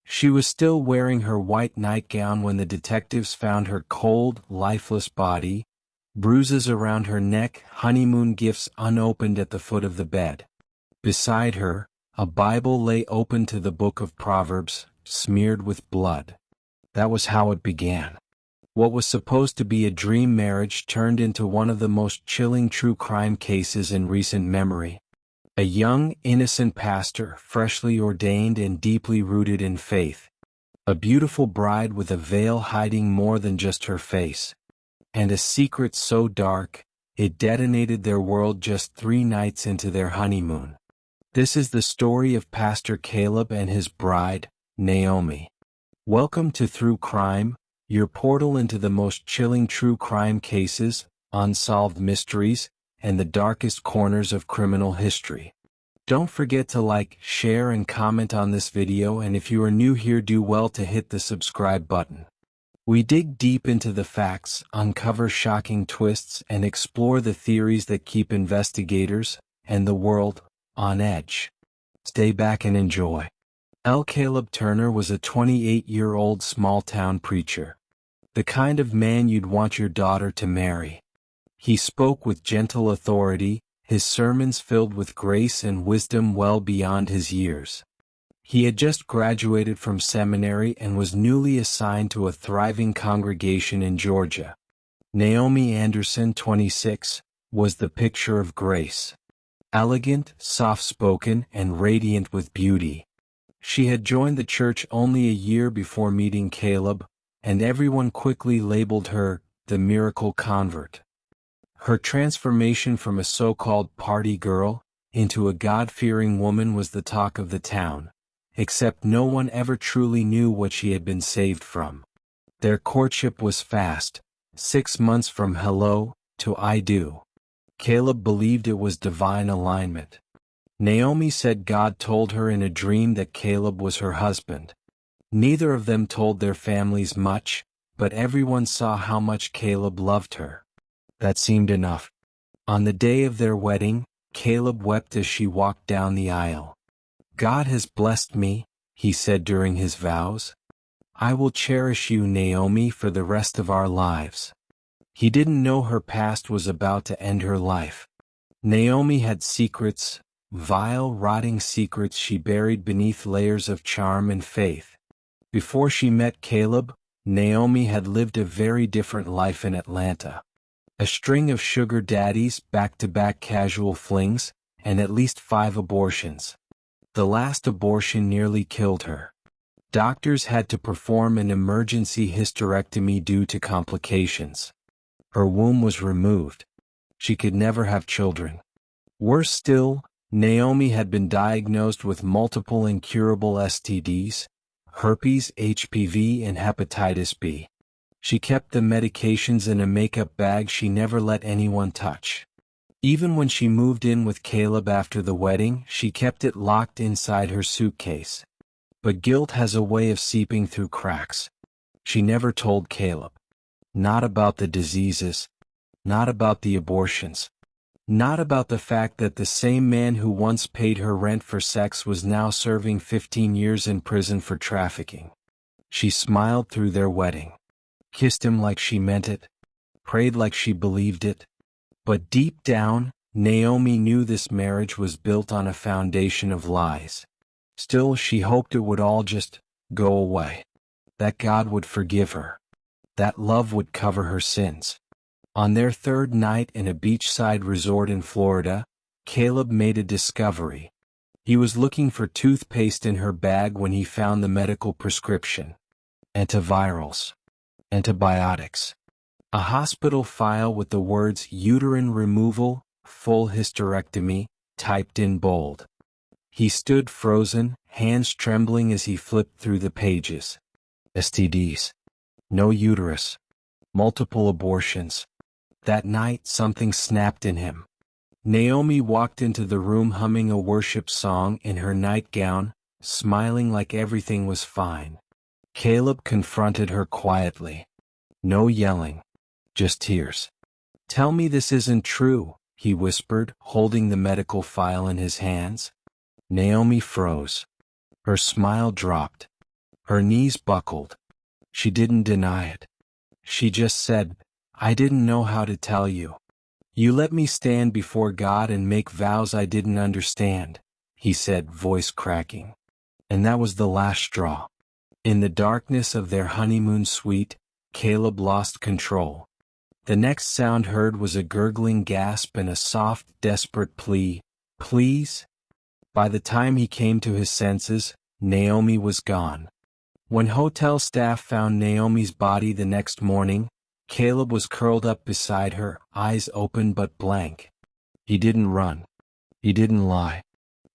She was still wearing her white nightgown when the detectives found her cold, lifeless body, bruises around her neck, honeymoon gifts unopened at the foot of the bed. Beside her, a Bible lay open to the book of Proverbs, smeared with blood. That was how it began. What was supposed to be a dream marriage turned into one of the most chilling true crime cases in recent memory. A young, innocent pastor, freshly ordained and deeply rooted in faith. A beautiful bride with a veil hiding more than just her face. And a secret so dark, it detonated their world just 3 nights into their honeymoon. This is the story of Pastor Caleb and his bride, Naomi. Welcome to Through Crime, your portal into the most chilling true crime cases, unsolved mysteries, and the darkest corners of criminal history. Don't forget to like, share, and comment on this video, and if you are new here, do well to hit the subscribe button. We dig deep into the facts, uncover shocking twists, and explore the theories that keep investigators and the world on edge. Stay back and enjoy. Caleb Turner was a 28-year-old small-town preacher. The kind of man you'd want your daughter to marry. He spoke with gentle authority, his sermons filled with grace and wisdom well beyond his years. He had just graduated from seminary and was newly assigned to a thriving congregation in Georgia. Naomi Anderson, 26, was the picture of grace. Elegant, soft-spoken, and radiant with beauty. She had joined the church only a year before meeting Caleb, and everyone quickly labeled her the miracle convert. Her transformation from a so-called party girl into a God-fearing woman was the talk of the town, except no one ever truly knew what she had been saved from. Their courtship was fast, 6 months from hello to I do. Caleb believed it was divine alignment. Naomi said God told her in a dream that Caleb was her husband. Neither of them told their families much, but everyone saw how much Caleb loved her. That seemed enough. On the day of their wedding, Caleb wept as she walked down the aisle. God has blessed me, he said during his vows. I will cherish you, Naomi, for the rest of our lives. He didn't know her past was about to end her life. Naomi had secrets, vile, rotting secrets she buried beneath layers of charm and faith. Before she met Caleb, Naomi had lived a very different life in Atlanta. A string of sugar daddies, back-to-back casual flings, and at least 5 abortions. The last abortion nearly killed her. Doctors had to perform an emergency hysterectomy due to complications. Her womb was removed. She could never have children. Worse still, Naomi had been diagnosed with multiple incurable STDs, herpes, HPV, and hepatitis B. She kept the medications in a makeup bag she never let anyone touch. Even when she moved in with Caleb after the wedding, she kept it locked inside her suitcase. But guilt has a way of seeping through cracks. She never told Caleb. Not about the diseases. Not about the abortions. Not about the fact that the same man who once paid her rent for sex was now serving 15 years in prison for trafficking. She smiled through their wedding. Kissed him like she meant it, prayed like she believed it. But deep down, Naomi knew this marriage was built on a foundation of lies. Still, she hoped it would all just go away. That God would forgive her. That love would cover her sins. On their 3rd night in a beachside resort in Florida, Caleb made a discovery. He was looking for toothpaste in her bag when he found the medical prescription. Antivirals. Antibiotics. A hospital file with the words uterine removal, full hysterectomy, typed in bold. He stood frozen, hands trembling as he flipped through the pages. STDs. No uterus. Multiple abortions. That night something snapped in him. Naomi walked into the room humming a worship song in her nightgown, smiling like everything was fine. Caleb confronted her quietly. No yelling. Just tears. Tell me this isn't true, he whispered, holding the medical file in his hands. Naomi froze. Her smile dropped. Her knees buckled. She didn't deny it. She just said, "I didn't know how to tell you. You let me stand before God and make vows I didn't understand," he said, voice cracking. And that was the last straw. In the darkness of their honeymoon suite, Caleb lost control. The next sound heard was a gurgling gasp and a soft, desperate plea, "Please?" By the time he came to his senses, Naomi was gone. When hotel staff found Naomi's body the next morning, Caleb was curled up beside her, eyes open but blank. He didn't run. He didn't lie.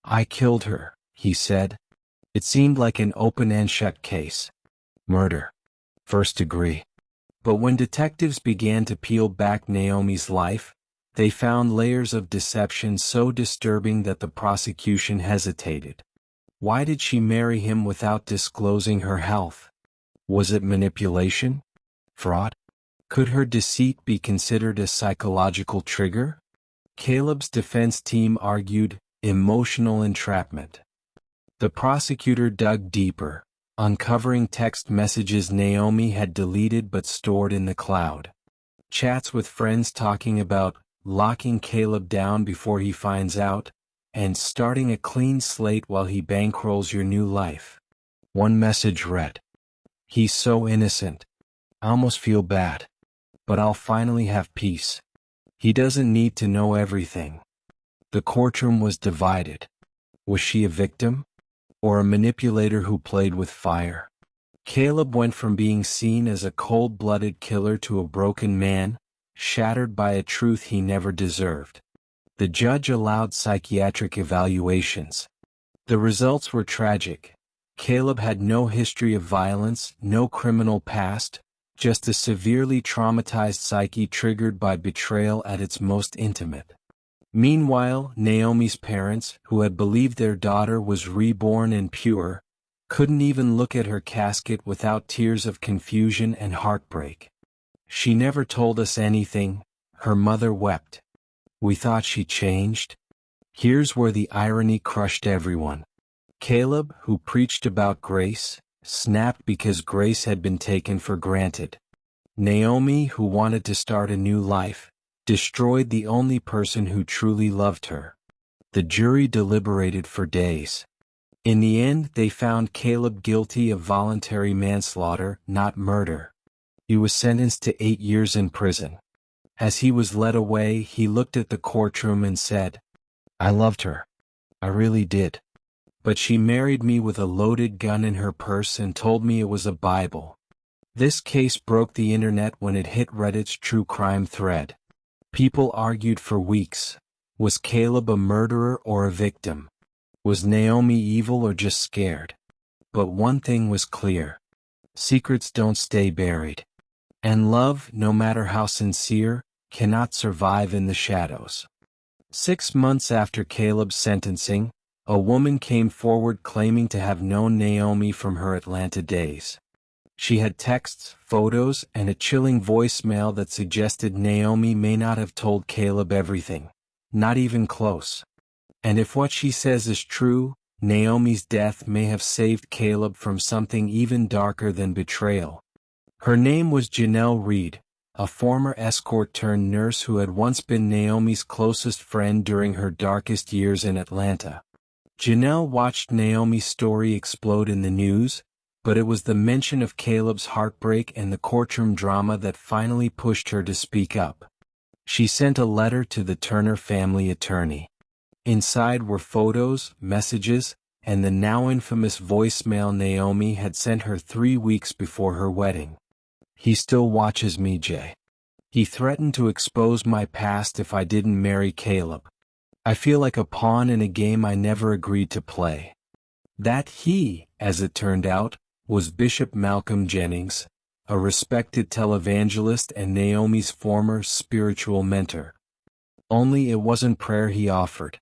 "I killed her," he said. It seemed like an open and shut case. Murder. First degree. But when detectives began to peel back Naomi's life, they found layers of deception so disturbing that the prosecution hesitated. Why did she marry him without disclosing her health? Was it manipulation? Fraud? Could her deceit be considered a psychological trigger? Caleb's defense team argued, emotional entrapment. The prosecutor dug deeper, uncovering text messages Naomi had deleted but stored in the cloud. Chats with friends talking about locking Caleb down before he finds out, and starting a clean slate while he bankrolls your new life. One message read, "He's so innocent. I almost feel bad. But I'll finally have peace. He doesn't need to know everything." The courtroom was divided. Was she a victim? Or a manipulator who played with fire? Caleb went from being seen as a cold-blooded killer to a broken man, shattered by a truth he never deserved. The judge allowed psychiatric evaluations. The results were tragic. Caleb had no history of violence, no criminal past, just a severely traumatized psyche triggered by betrayal at its most intimate. Meanwhile, Naomi's parents, who had believed their daughter was reborn and pure, couldn't even look at her casket without tears of confusion and heartbreak. "She never told us anything," her mother wept. "We thought she changed." Here's where the irony crushed everyone. Caleb, who preached about grace, snapped because grace had been taken for granted. Naomi, who wanted to start a new life, destroyed the only person who truly loved her. The jury deliberated for days. In the end, they found Caleb guilty of voluntary manslaughter, not murder. He was sentenced to 8 years in prison. As he was led away, he looked at the courtroom and said, "I loved her. I really did. But she married me with a loaded gun in her purse and told me it was a Bible." This case broke the internet when it hit Reddit's true crime thread. People argued for weeks. Was Caleb a murderer or a victim? Was Naomi evil or just scared? But one thing was clear. Secrets don't stay buried. And love, no matter how sincere, cannot survive in the shadows. 6 months after Caleb's sentencing, a woman came forward claiming to have known Naomi from her Atlanta days. She had texts, photos, and a chilling voicemail that suggested Naomi may not have told Caleb everything, not even close. And if what she says is true, Naomi's death may have saved Caleb from something even darker than betrayal. Her name was Janelle Reed, a former escort-turned-nurse who had once been Naomi's closest friend during her darkest years in Atlanta. Janelle watched Naomi's story explode in the news, but it was the mention of Caleb's heartbreak and the courtroom drama that finally pushed her to speak up. She sent a letter to the Turner family attorney. Inside were photos, messages, and the now infamous voicemail Naomi had sent her 3 weeks before her wedding. "He still watches me, Jay. He threatened to expose my past if I didn't marry Caleb. I feel like a pawn in a game I never agreed to play." That he, as it turned out, was Bishop Malcolm Jennings, a respected televangelist and Naomi's former spiritual mentor. Only it wasn't prayer he offered.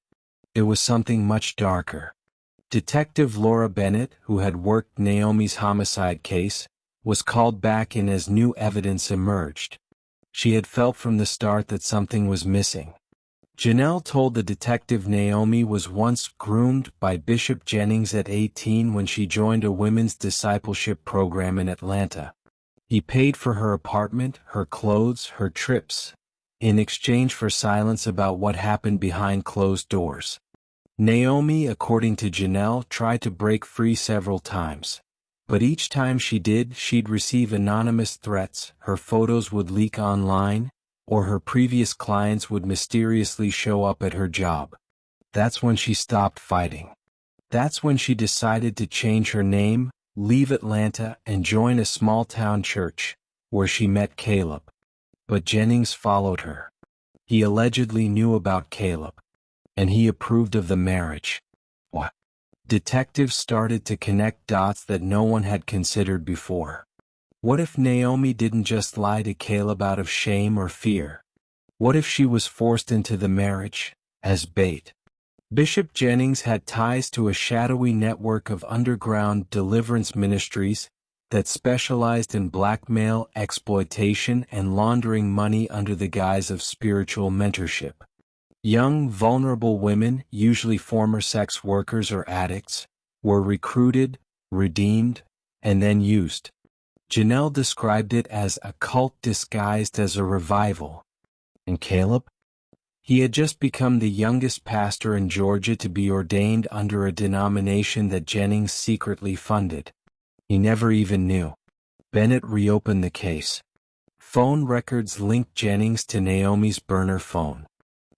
It was something much darker. Detective Laura Bennett, who had worked Naomi's homicide case, was called back in as new evidence emerged. She had felt from the start that something was missing. Janelle told the detective Naomi was once groomed by Bishop Jennings at 18 when she joined a women's discipleship program in Atlanta. He paid for her apartment, her clothes, her trips, in exchange for silence about what happened behind closed doors. Naomi, according to Janelle, tried to break free several times. But each time she did, she'd receive anonymous threats, her photos would leak online, or her previous clients would mysteriously show up at her job. That's when she stopped fighting. That's when she decided to change her name, leave Atlanta, and join a small-town church, where she met Caleb. But Jennings followed her. He allegedly knew about Caleb, and he approved of the marriage. What? Detectives started to connect dots that no one had considered before. What if Naomi didn't just lie to Caleb out of shame or fear? What if she was forced into the marriage, as bait? Bishop Jennings had ties to a shadowy network of underground deliverance ministries that specialized in blackmail, exploitation, and laundering money under the guise of spiritual mentorship. Young, vulnerable women, usually former sex workers or addicts, were recruited, redeemed, and then used. Janelle described it as a cult disguised as a revival. And Caleb? He had just become the youngest pastor in Georgia to be ordained under a denomination that Jennings secretly funded. He never even knew. Bennett reopened the case. Phone records linked Jennings to Naomi's burner phone.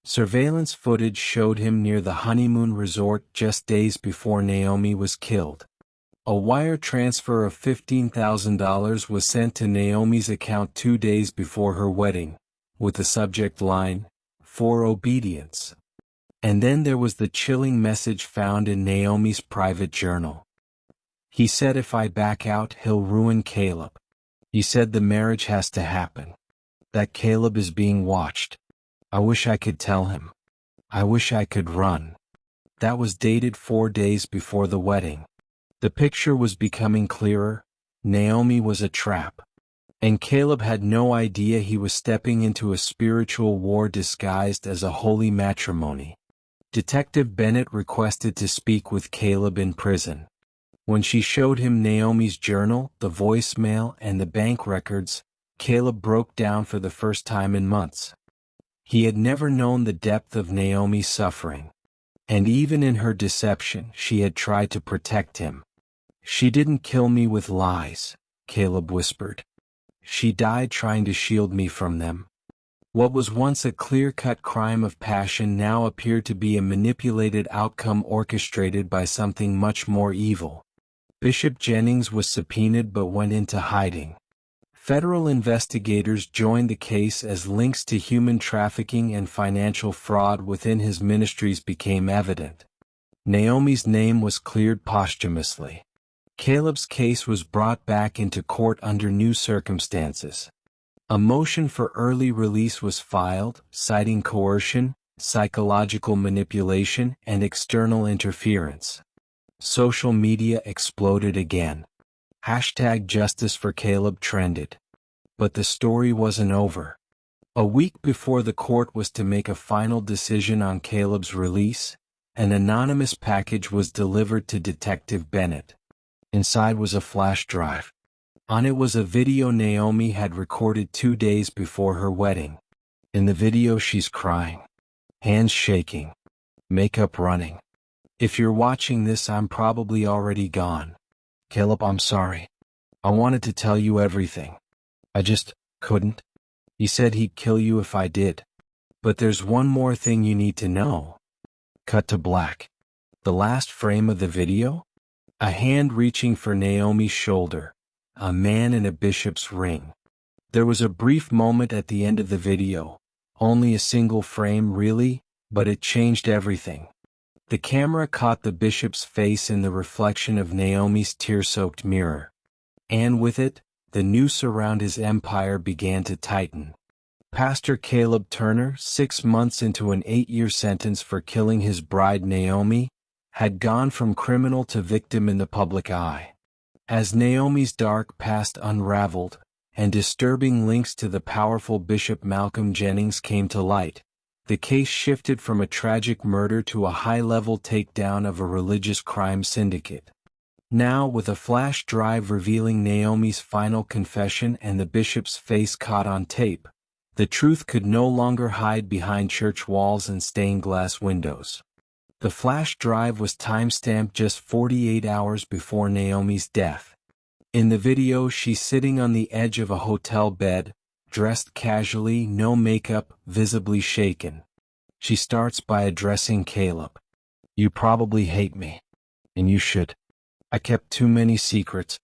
Surveillance footage showed him near the Honeymoon resort just days before Naomi was killed. A wire transfer of $15,000 was sent to Naomi's account 2 days before her wedding, with the subject line, "For obedience." And then there was the chilling message found in Naomi's private journal. He said if I back out, he'll ruin Caleb. He said the marriage has to happen. That Caleb is being watched. I wish I could tell him. I wish I could run. That was dated 4 days before the wedding. The picture was becoming clearer. Naomi was a trap. And Caleb had no idea he was stepping into a spiritual war disguised as a holy matrimony. Detective Bennett requested to speak with Caleb in prison. When she showed him Naomi's journal, the voicemail, and the bank records, Caleb broke down for the first time in months. He had never known the depth of Naomi's suffering. And even in her deception, she had tried to protect him. She didn't kill me with lies, Caleb whispered. She died trying to shield me from them. What was once a clear-cut crime of passion now appeared to be a manipulated outcome orchestrated by something much more evil. Bishop Jennings was subpoenaed but went into hiding. Federal investigators joined the case as links to human trafficking and financial fraud within his ministries became evident. Naomi's name was cleared posthumously. Caleb's case was brought back into court under new circumstances. A motion for early release was filed, citing coercion, psychological manipulation, and external interference. Social media exploded again. #JusticeForCaleb trended. But the story wasn't over. A week before the court was to make a final decision on Caleb's release, an anonymous package was delivered to Detective Bennett. Inside was a flash drive. On it was a video Naomi had recorded 2 days before her wedding. In the video she's crying, hands shaking, makeup running. If you're watching this, I'm probably already gone. Caleb, I'm sorry. I wanted to tell you everything. I just couldn't. He said he'd kill you if I did. But there's one more thing you need to know. Cut to black. The last frame of the video? A hand reaching for Naomi's shoulder. A man in a bishop's ring. There was a brief moment at the end of the video. Only a single frame really, but it changed everything. The camera caught the bishop's face in the reflection of Naomi's tear-soaked mirror. And with it, the noose around his empire began to tighten. Pastor Caleb Turner, 6 months into an 8-year sentence for killing his bride Naomi, had gone from criminal to victim in the public eye. As Naomi's dark past unraveled, and disturbing links to the powerful Bishop Malcolm Jennings came to light, The case shifted from a tragic murder to a high-level takedown of a religious crime syndicate. Now, with a flash drive revealing Naomi's final confession and the bishop's face caught on tape, the truth could no longer hide behind church walls and stained glass windows. The flash drive was time-stamped just 48 hours before Naomi's death. In the video, she's sitting on the edge of a hotel bed, dressed casually, no makeup, visibly shaken. She starts by addressing Caleb. "You probably hate me. And you should. I kept too many secrets.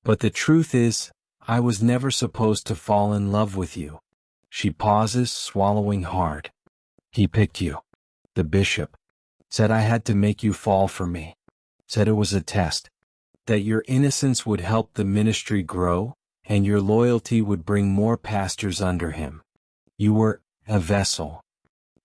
But the truth is, I was never supposed to fall in love with you." She pauses, swallowing hard. "He picked you. The bishop. Said I had to make you fall for me. Said it was a test. That your innocence would help the ministry grow, and your loyalty would bring more pastors under him. You were a vessel."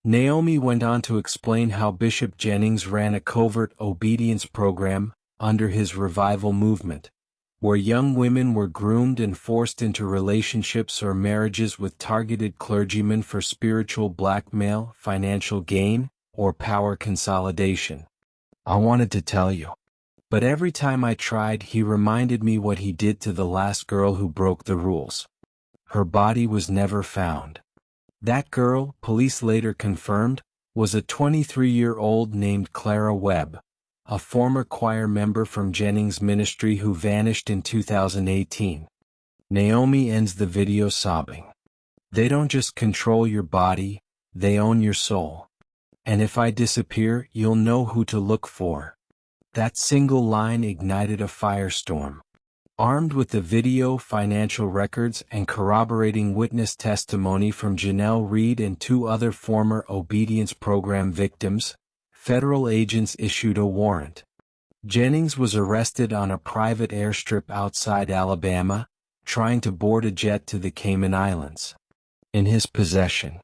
Naomi went on to explain how Bishop Jennings ran a covert obedience program under his revival movement, where young women were groomed and forced into relationships or marriages with targeted clergymen for spiritual blackmail, financial gain, or power consolidation. "I wanted to tell you. But every time I tried, he reminded me what he did to the last girl who broke the rules. Her body was never found. That girl, police later confirmed, was a 23-year-old named Clara Webb, a former choir member from Jennings' ministry who vanished in 2018. Naomi ends the video sobbing. "They don't just control your body, they own your soul. And if I disappear, you'll know who to look for." That single line ignited a firestorm. Armed with the video, financial records, and corroborating witness testimony from Janelle Reed and 2 other former obedience program victims, federal agents issued a warrant. Jennings was arrested on a private airstrip outside Alabama, trying to board a jet to the Cayman Islands. In his possession,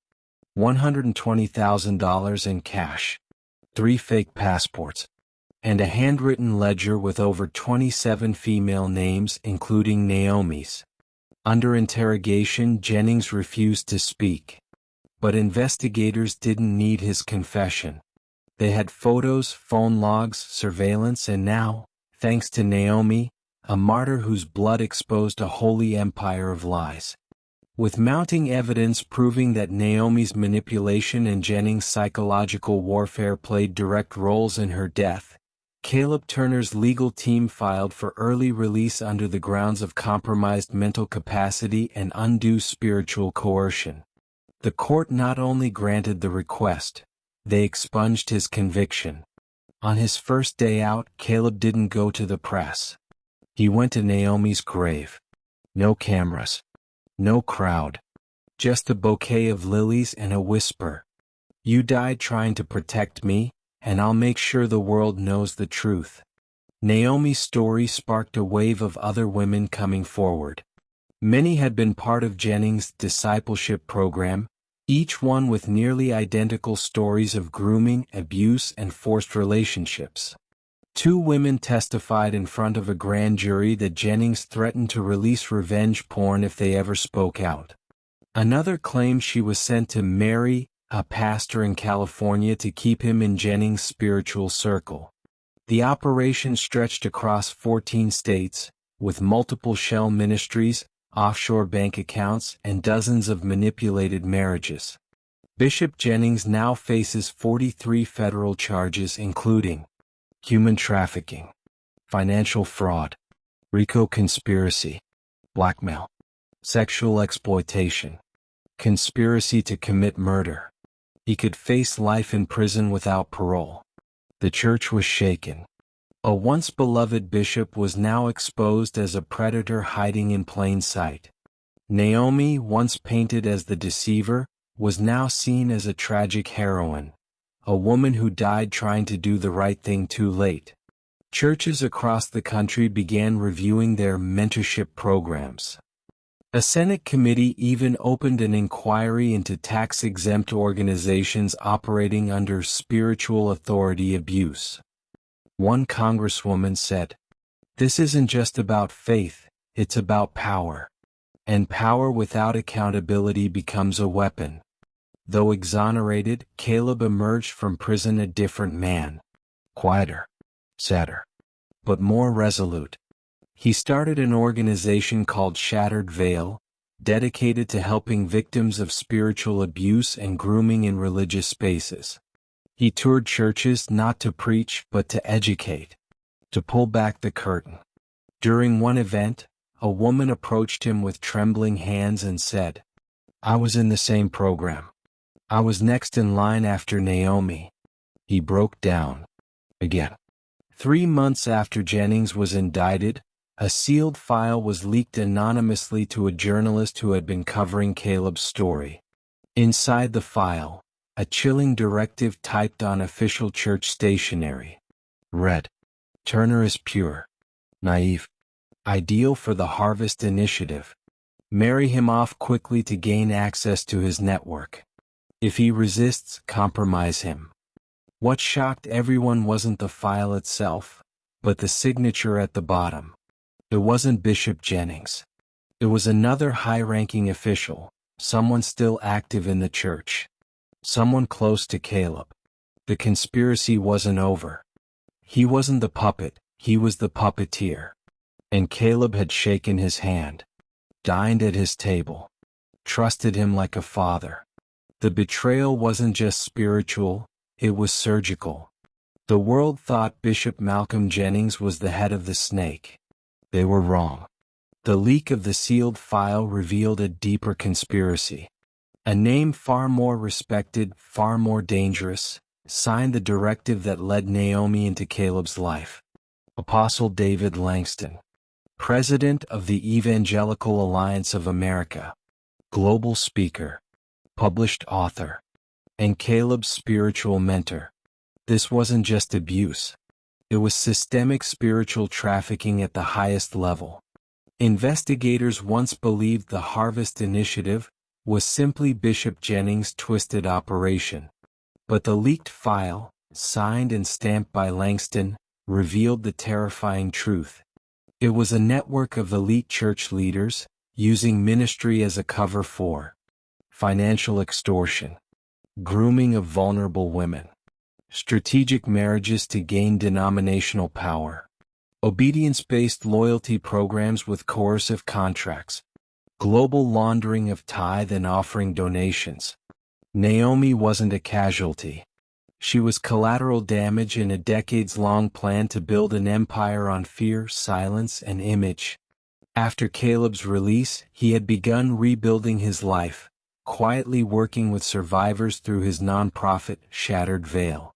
$120,000 in cash, 3 fake passports, and a handwritten ledger with over 27 female names, including Naomi's. Under interrogation, Jennings refused to speak. But investigators didn't need his confession. They had photos, phone logs, surveillance, and now, thanks to Naomi, a martyr whose blood exposed a holy empire of lies. With mounting evidence proving that Naomi's manipulation and Jennings' psychological warfare played direct roles in her death, Caleb Turner's legal team filed for early release under the grounds of compromised mental capacity and undue spiritual coercion. The court not only granted the request, they expunged his conviction. On his first day out, Caleb didn't go to the press. He went to Naomi's grave. No cameras. No crowd. Just a bouquet of lilies and a whisper. "You died trying to protect me, and I'll make sure the world knows the truth." Naomi's story sparked a wave of other women coming forward. Many had been part of Jennings' discipleship program, each one with nearly identical stories of grooming, abuse, and forced relationships. 2 women testified in front of a grand jury that Jennings threatened to release revenge porn if they ever spoke out. Another claimed she was sent to marry a pastor in California to keep him in Jennings' spiritual circle. The operation stretched across 14 states, with multiple shell ministries, offshore bank accounts, and dozens of manipulated marriages. Bishop Jennings now faces 43 federal charges including human trafficking, financial fraud, RICO conspiracy, blackmail, sexual exploitation, conspiracy to commit murder. He could face life in prison without parole. The church was shaken. A once beloved bishop was now exposed as a predator hiding in plain sight. Naomi, once painted as the deceiver, was now seen as a tragic heroine, a woman who died trying to do the right thing too late. Churches across the country began reviewing their mentorship programs. A Senate committee even opened an inquiry into tax-exempt organizations operating under spiritual authority abuse. One congresswoman said, "This isn't just about faith, it's about power. And power without accountability becomes a weapon." Though exonerated, Caleb emerged from prison a different man. Quieter, sadder, but more resolute. He started an organization called Shattered Veil, dedicated to helping victims of spiritual abuse and grooming in religious spaces. He toured churches not to preach but to educate, to pull back the curtain. During one event, a woman approached him with trembling hands and said, "I was in the same program. I was next in line after Naomi." He broke down. Again. 3 months after Jennings was indicted, a sealed file was leaked anonymously to a journalist who had been covering Caleb's story. Inside the file, a chilling directive typed on official church stationery read, "Turner is pure, naive, ideal for the Harvest Initiative. Marry him off quickly to gain access to his network. If he resists, compromise him." What shocked everyone wasn't the file itself, but the signature at the bottom. It wasn't Bishop Jennings. It was another high-ranking official, someone still active in the church. Someone close to Caleb. The conspiracy wasn't over. He wasn't the puppet, he was the puppeteer. And Caleb had shaken his hand, dined at his table, trusted him like a father. The betrayal wasn't just spiritual, it was surgical. The world thought Bishop Malcolm Jennings was the head of the snake. They were wrong. The leak of the sealed file revealed a deeper conspiracy. A name far more respected, far more dangerous, signed the directive that led Naomi into Caleb's life. Apostle David Langston, president of the Evangelical Alliance of America, global speaker, published author, and Caleb's spiritual mentor. This wasn't just abuse. It was systemic spiritual trafficking at the highest level. Investigators once believed the Harvest Initiative was simply Bishop Jennings' twisted operation. But the leaked file, signed and stamped by Langston, revealed the terrifying truth. It was a network of elite church leaders, using ministry as a cover for financial extortion, grooming of vulnerable women, strategic marriages to gain denominational power, obedience-based loyalty programs with coercive contracts, global laundering of tithe and offering donations. Naomi wasn't a casualty. She was collateral damage in a decades-long plan to build an empire on fear, silence, and image. After Caleb's release, he had begun rebuilding his life, quietly working with survivors through his nonprofit, Shattered Veil.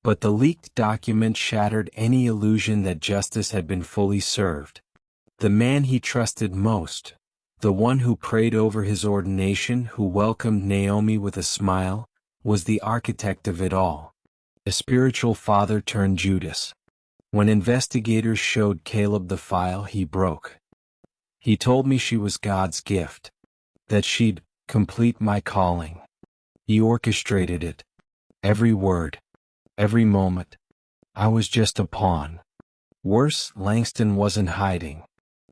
But the leaked document shattered any illusion that justice had been fully served. The man he trusted most, the one who prayed over his ordination, who welcomed Naomi with a smile, was the architect of it all. A spiritual father turned Judas. When investigators showed Caleb the file, he broke. He told me she was God's gift, that she'd complete my calling. He orchestrated it. Every word, every moment. I was just a pawn. Worse, Langston wasn't hiding.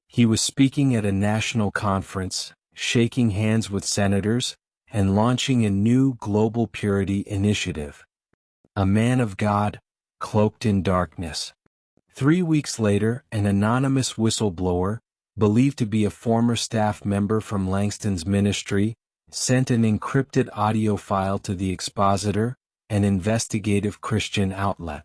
He was speaking at a national conference, shaking hands with senators, and launching a new global purity initiative. A man of God, cloaked in darkness. 3 weeks later, an anonymous whistleblower, believed to be a former staff member from Langston's ministry, sent an encrypted audio file to the Expositor, an investigative Christian outlet.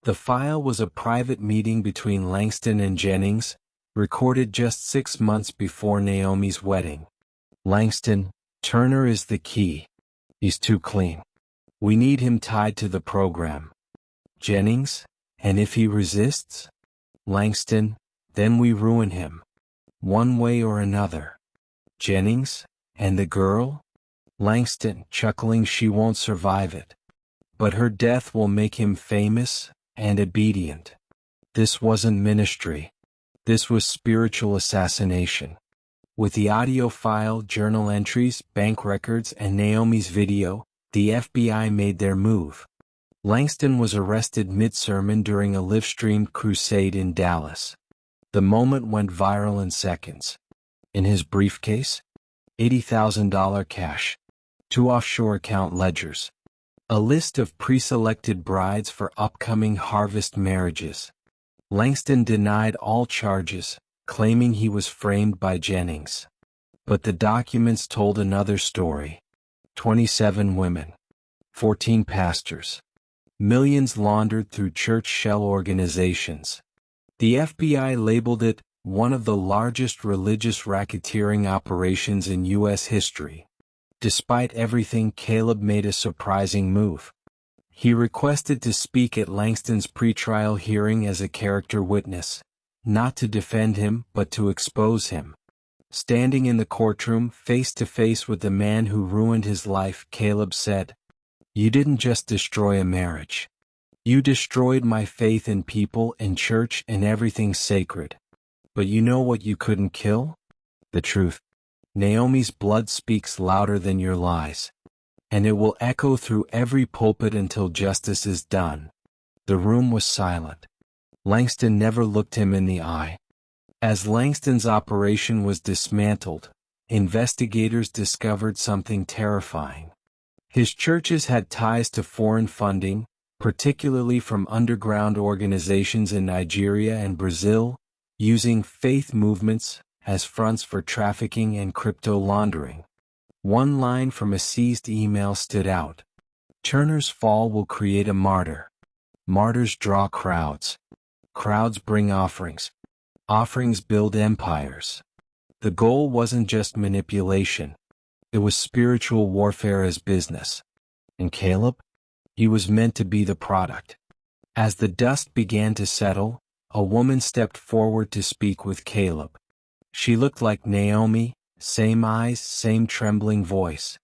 The file was a private meeting between Langston and Jennings, recorded just 6 months before Naomi's wedding. Langston, "Turner is the key. He's too clean. We need him tied to the program." Jennings, "And if he resists?" Langston, "Then we ruin him. One way or another." Jennings, "And the girl?" Langston, chuckling, "She won't survive it. But her death will make him famous and obedient." This wasn't ministry. This was spiritual assassination. With the audio file, journal entries, bank records, and Naomi's video, the FBI made their move. Langston was arrested mid-sermon during a live-streamed crusade in Dallas. The moment went viral in seconds. In his briefcase, $80,000 cash. 2 offshore account ledgers. A list of pre-selected brides for upcoming harvest marriages. Langston denied all charges, claiming he was framed by Jennings. But the documents told another story. 27 women. 14 pastors. Millions laundered through church shell organizations. The FBI labeled it one of the largest religious racketeering operations in U.S. history. Despite everything, Caleb made a surprising move. He requested to speak at Langston's pretrial hearing as a character witness, not to defend him but to expose him. Standing in the courtroom face to face with the man who ruined his life, Caleb said, "You didn't just destroy a marriage. You destroyed my faith in people and church and everything sacred. But you know what you couldn't kill? The truth. Naomi's blood speaks louder than your lies. And it will echo through every pulpit until justice is done." The room was silent. Langston never looked him in the eye. As Langston's operation was dismantled, investigators discovered something terrifying. His churches had ties to foreign funding, particularly from underground organizations in Nigeria and Brazil, using faith movements as fronts for trafficking and crypto laundering. One line from a seized email stood out. "Turner's fall will create a martyr. Martyrs draw crowds. Crowds bring offerings. Offerings build empires." The goal wasn't just manipulation. It was spiritual warfare as business. And Caleb? He was meant to be the product. As the dust began to settle, a woman stepped forward to speak with Caleb. She looked like Naomi, same eyes, same trembling voice.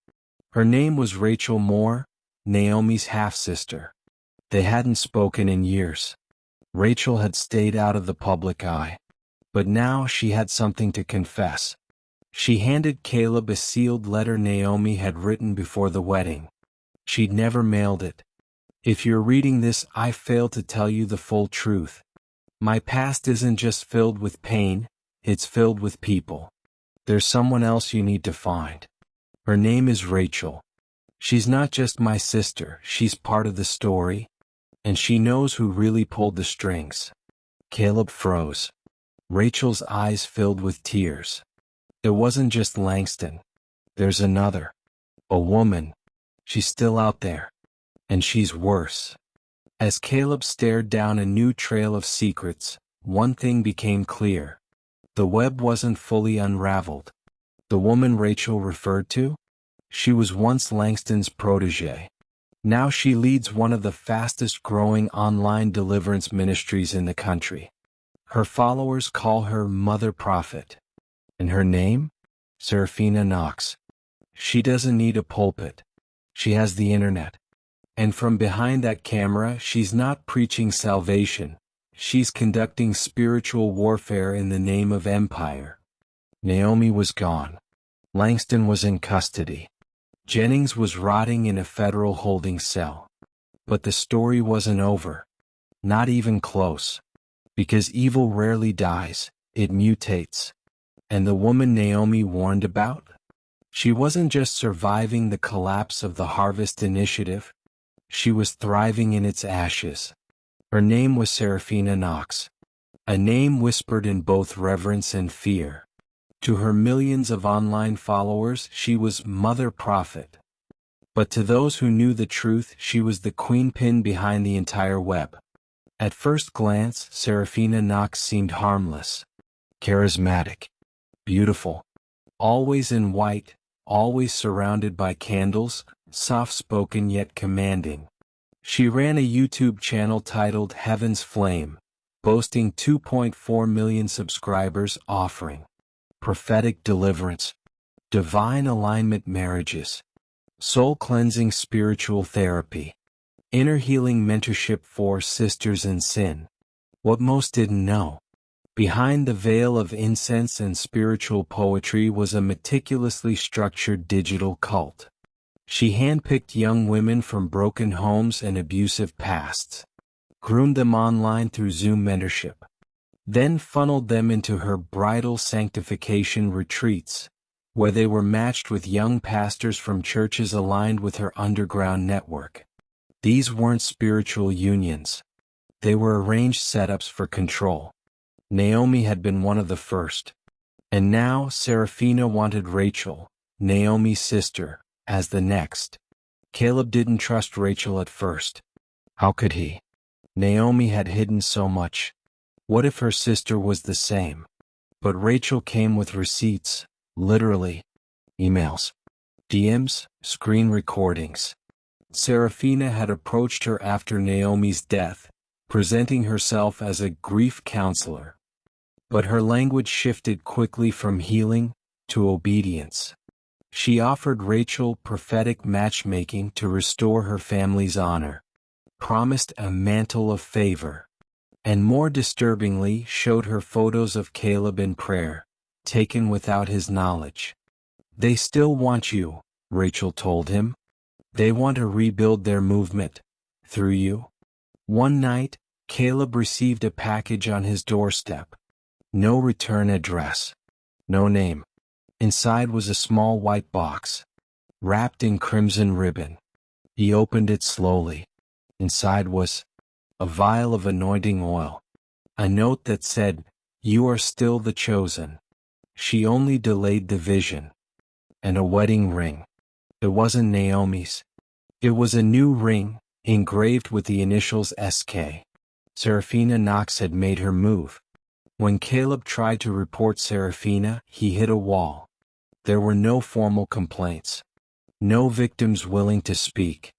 Her name was Rachel Moore, Naomi's half-sister. They hadn't spoken in years. Rachel had stayed out of the public eye. But now she had something to confess. She handed Caleb a sealed letter Naomi had written before the wedding. She'd never mailed it. "If you're reading this, I fail to tell you the full truth. My past isn't just filled with pain, it's filled with people. There's someone else you need to find. Her name is Rachel. She's not just my sister, she's part of the story. And she knows who really pulled the strings." Caleb froze. Rachel's eyes filled with tears. It wasn't just Langston. There's another. A woman. She's still out there. And she's worse. As Caleb stared down a new trail of secrets, one thing became clear. The web wasn't fully unraveled. The woman Rachel referred to? She was once Langston's protege. Now she leads one of the fastest growing online deliverance ministries in the country. Her followers call her Mother Prophet. And her name? Seraphina Knox. She doesn't need a pulpit. She has the internet. And from behind that camera, she's not preaching salvation. She's conducting spiritual warfare in the name of empire. Naomi was gone. Langston was in custody. Jennings was rotting in a federal holding cell. But the story wasn't over. Not even close. Because evil rarely dies, it mutates. And the woman Naomi warned about? She wasn't just surviving the collapse of the Harvest Initiative. She was thriving in its ashes. Her name was Seraphina Knox. A name whispered in both reverence and fear. To her millions of online followers, she was Mother Prophet. But to those who knew the truth, she was the queenpin behind the entire web. At first glance, Seraphina Knox seemed harmless. Charismatic. Beautiful. Always in white, always surrounded by candles, soft-spoken yet commanding. She ran a YouTube channel titled Heaven's Flame, boasting 2.4 million subscribers, offering prophetic deliverance, divine alignment marriages, soul-cleansing spiritual therapy, inner healing mentorship for sisters in sin. What most didn't know. Behind the veil of incense and spiritual poetry was a meticulously structured digital cult. She handpicked young women from broken homes and abusive pasts, groomed them online through Zoom mentorship, then funneled them into her bridal sanctification retreats, where they were matched with young pastors from churches aligned with her underground network. These weren't spiritual unions. They were arranged setups for control. Naomi had been one of the first. And now Seraphina wanted Rachel, Naomi's sister, as the next. Caleb didn't trust Rachel at first. How could he? Naomi had hidden so much. What if her sister was the same? But Rachel came with receipts, literally. Emails, DMs, screen recordings. Seraphina had approached her after Naomi's death, presenting herself as a grief counselor. But her language shifted quickly from healing to obedience. She offered Rachel prophetic matchmaking to restore her family's honor, promised a mantle of favor, and more disturbingly showed her photos of Caleb in prayer, taken without his knowledge. They still want you, Rachel told him. They want to rebuild their movement, through you. One night, Caleb received a package on his doorstep. No return address. No name. Inside was a small white box, wrapped in crimson ribbon. He opened it slowly. Inside was a vial of anointing oil. A note that said, "You are still the chosen." She only delayed the vision. And a wedding ring. It wasn't Naomi's. It was a new ring, engraved with the initials SK. Seraphina Knox had made her move. When Caleb tried to report Seraphina, he hit a wall. There were no formal complaints. No victims willing to speak.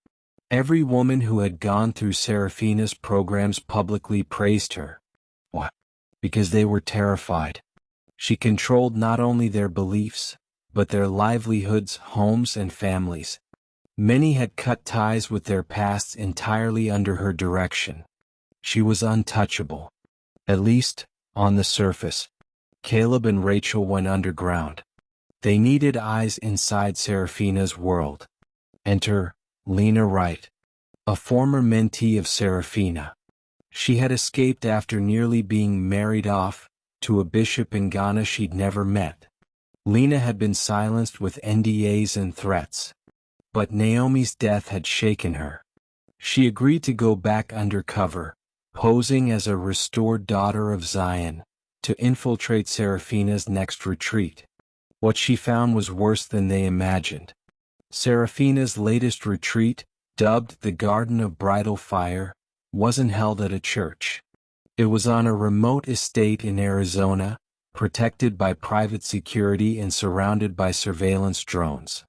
Every woman who had gone through Seraphina's programs publicly praised her. What? Because they were terrified. She controlled not only their beliefs, but their livelihoods, homes, and families. Many had cut ties with their pasts entirely under her direction. She was untouchable. At least, on the surface. Caleb and Rachel went underground. They needed eyes inside Seraphina's world. Enter Lena Wright, a former mentee of Seraphina. She had escaped after nearly being married off to a bishop in Ghana she'd never met. Lena had been silenced with NDAs and threats. But Naomi's death had shaken her. She agreed to go back undercover, posing as a restored daughter of Zion, to infiltrate Seraphina's next retreat. What she found was worse than they imagined. Seraphina's latest retreat, dubbed the Garden of Bridal Fire, wasn't held at a church. It was on a remote estate in Arizona, protected by private security and surrounded by surveillance drones.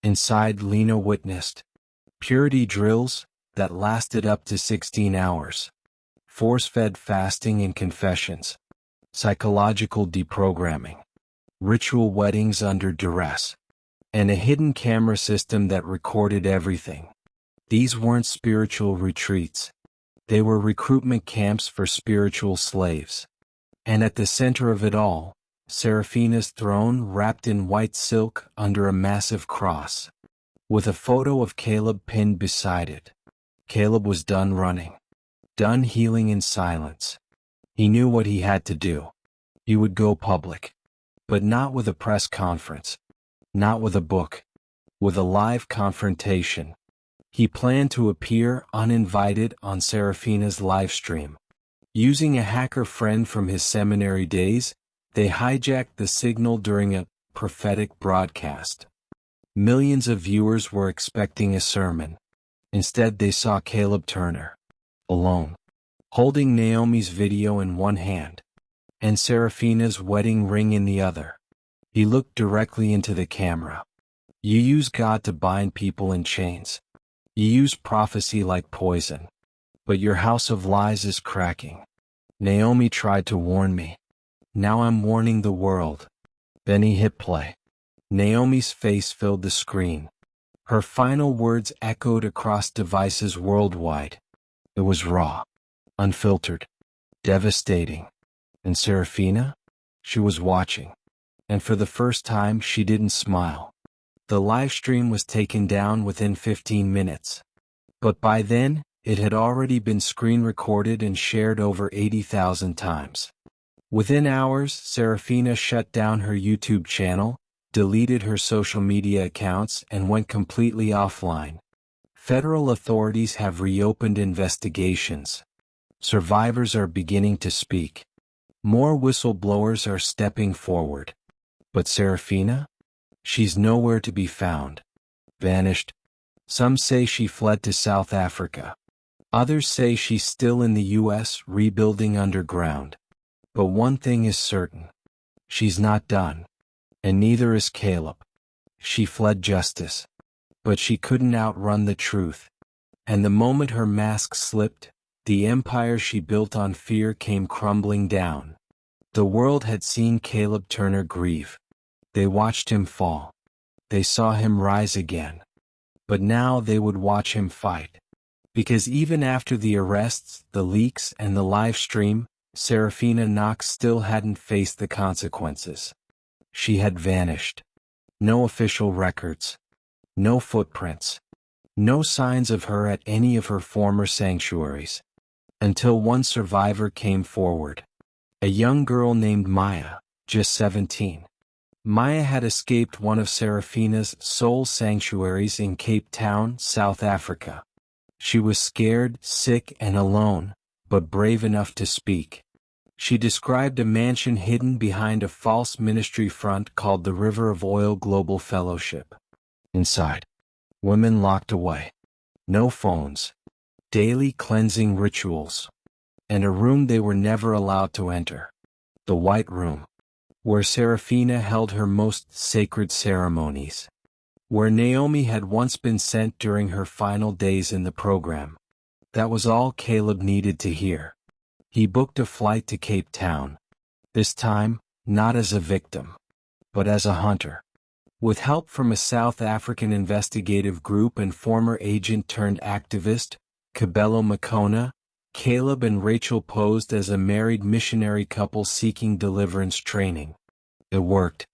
Inside, Lena witnessed purity drills that lasted up to 16 hours. Force-fed fasting and confessions, psychological deprogramming, ritual weddings under duress, and a hidden camera system that recorded everything. These weren't spiritual retreats. They were recruitment camps for spiritual slaves. And at the center of it all, Seraphina's throne wrapped in white silk under a massive cross, with a photo of Caleb pinned beside it. Caleb was done running. Done healing in silence. He knew what he had to do. He would go public. But not with a press conference. Not with a book. With a live confrontation. He planned to appear uninvited on Seraphina's live stream. Using a hacker friend from his seminary days, they hijacked the signal during a prophetic broadcast. Millions of viewers were expecting a sermon. Instead, they saw Caleb Turner, alone, holding Naomi's video in one hand, and Seraphina's wedding ring in the other. He looked directly into the camera. You use God to bind people in chains. You use prophecy like poison. But your house of lies is cracking. Naomi tried to warn me. Now I'm warning the world. Then he hit play. Naomi's face filled the screen. Her final words echoed across devices worldwide. It was raw, unfiltered, devastating. And Seraphina? She was watching. And for the first time, she didn't smile. The live stream was taken down within 15 minutes. But by then, it had already been screen recorded and shared over 80,000 times. Within hours, Seraphina shut down her YouTube channel, deleted her social media accounts and went completely offline. Federal authorities have reopened investigations. Survivors are beginning to speak. More whistleblowers are stepping forward. But Seraphina? She's nowhere to be found. Vanished. Some say she fled to South Africa. Others say she's still in the U.S. rebuilding underground. But one thing is certain. She's not done. And neither is Caleb. She fled justice. But she couldn't outrun the truth. And the moment her mask slipped, the empire she built on fear came crumbling down. The world had seen Caleb Turner grieve. They watched him fall. They saw him rise again. But now they would watch him fight. Because even after the arrests, the leaks, and the live stream, Seraphina Knox still hadn't faced the consequences. She had vanished. No official records. No footprints. No signs of her at any of her former sanctuaries. Until one survivor came forward. A young girl named Maya, just 17. Maya had escaped one of Seraphina's soul sanctuaries in Cape Town, South Africa. She was scared, sick, and alone, but brave enough to speak. She described a mansion hidden behind a false ministry front called the River of Oil Global Fellowship. Inside, women locked away. No phones. Daily cleansing rituals. And a room they were never allowed to enter. The White Room. Where Seraphina held her most sacred ceremonies. Where Naomi had once been sent during her final days in the program. That was all Caleb needed to hear. He booked a flight to Cape Town. This time, not as a victim, but as a hunter. With help from a South African investigative group and former agent turned activist, Cabello Makona, Caleb and Rachel posed as a married missionary couple seeking deliverance training. It worked.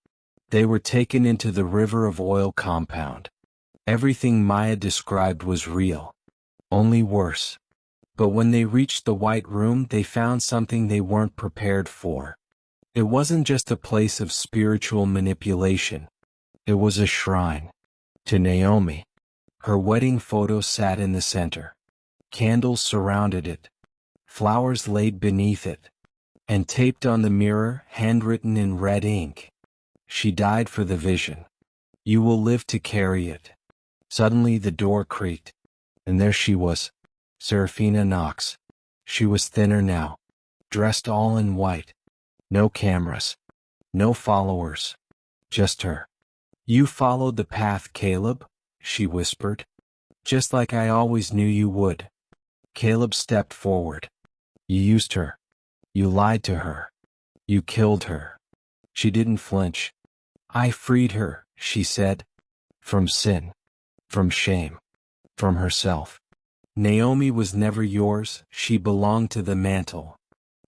They were taken into the River of Oil compound. Everything Maya described was real. Only worse. But when they reached the White Room, they found something they weren't prepared for. It wasn't just a place of spiritual manipulation. It was a shrine. To Naomi. Her wedding photo sat in the center. Candles surrounded it. Flowers laid beneath it. And taped on the mirror, handwritten in red ink. She died for the vision. You will live to carry it. Suddenly the door creaked. And there she was. Seraphina Knox. She was thinner now. Dressed all in white. No cameras. No followers. Just her. You followed the path, Caleb, she whispered. Just like I always knew you would. Caleb stepped forward. You used her. You lied to her. You killed her. She didn't flinch. I freed her, she said. From sin. From shame. From herself. Naomi was never yours, she belonged to the mantle.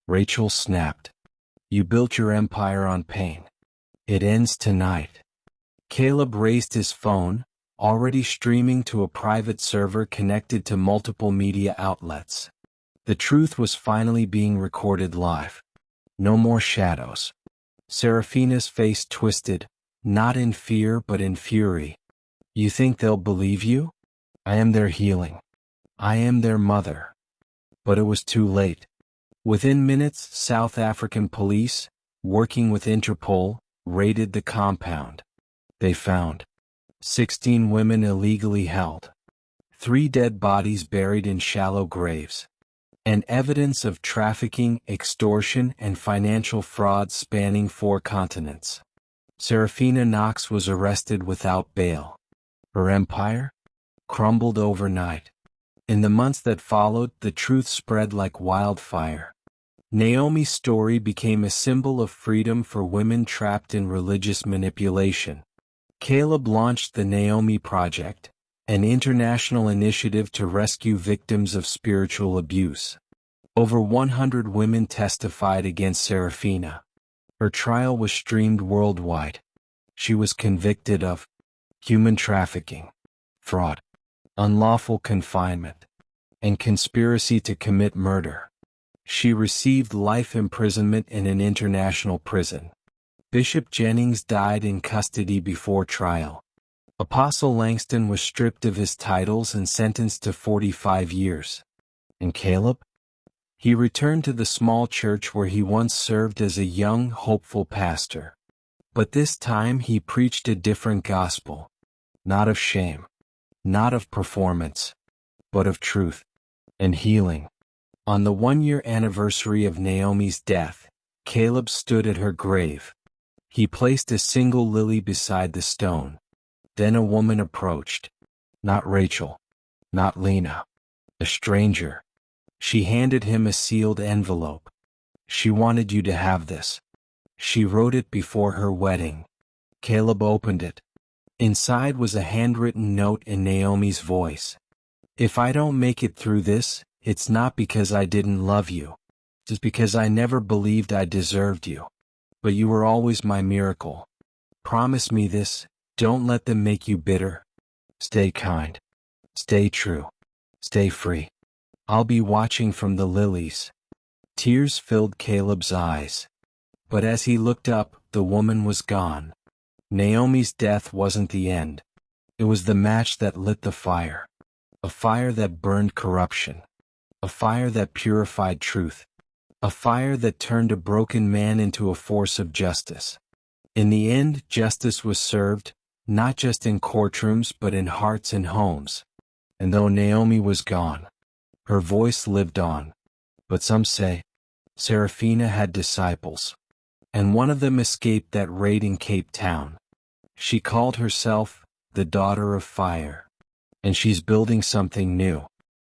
Rachel snapped. You built your empire on pain. It ends tonight. Caleb raised his phone, already streaming to a private server connected to multiple media outlets. The truth was finally being recorded live. No more shadows. Seraphina's face twisted, not in fear but in fury. You think they'll believe you? I am their healing. I am their mother. But it was too late. Within minutes, South African police, working with Interpol, raided the compound. They found 16 women illegally held, 3 dead bodies buried in shallow graves, and evidence of trafficking, extortion, and financial fraud spanning 4 continents. Seraphina Knox was arrested without bail. Her empire crumbled overnight. In the months that followed, the truth spread like wildfire. Naomi's story became a symbol of freedom for women trapped in religious manipulation. Caleb launched the Naomi Project, an international initiative to rescue victims of spiritual abuse. Over 100 women testified against Seraphina. Her trial was streamed worldwide. She was convicted of human trafficking, fraud, unlawful confinement, and conspiracy to commit murder. She received life imprisonment in an international prison. Bishop Jennings died in custody before trial. Apostle Langston was stripped of his titles and sentenced to 45 years. And Caleb? He returned to the small church where he once served as a young, hopeful pastor. But this time he preached a different gospel. Not of shame, not of performance, but of truth and healing. On the 1-year anniversary of Naomi's death, Caleb stood at her grave. He placed a single lily beside the stone. Then a woman approached. Not Rachel, not Lena, a stranger. She handed him a sealed envelope. She wanted you to have this. She wrote it before her wedding. Caleb opened it. Inside was a handwritten note in Naomi's voice. If I don't make it through this, it's not because I didn't love you. It's because I never believed I deserved you. But you were always my miracle. Promise me this, don't let them make you bitter. Stay kind. Stay true. Stay free. I'll be watching from the lilies. Tears filled Caleb's eyes. But as he looked up, the woman was gone. Naomi's death wasn't the end. It was the match that lit the fire. A fire that burned corruption. A fire that purified truth. A fire that turned a broken man into a force of justice. In the end, justice was served, not just in courtrooms but in hearts and homes. And though Naomi was gone, her voice lived on. But some say, Seraphina had disciples. And one of them escaped that raid in Cape Town. She called herself the Daughter of Fire. And she's building something new.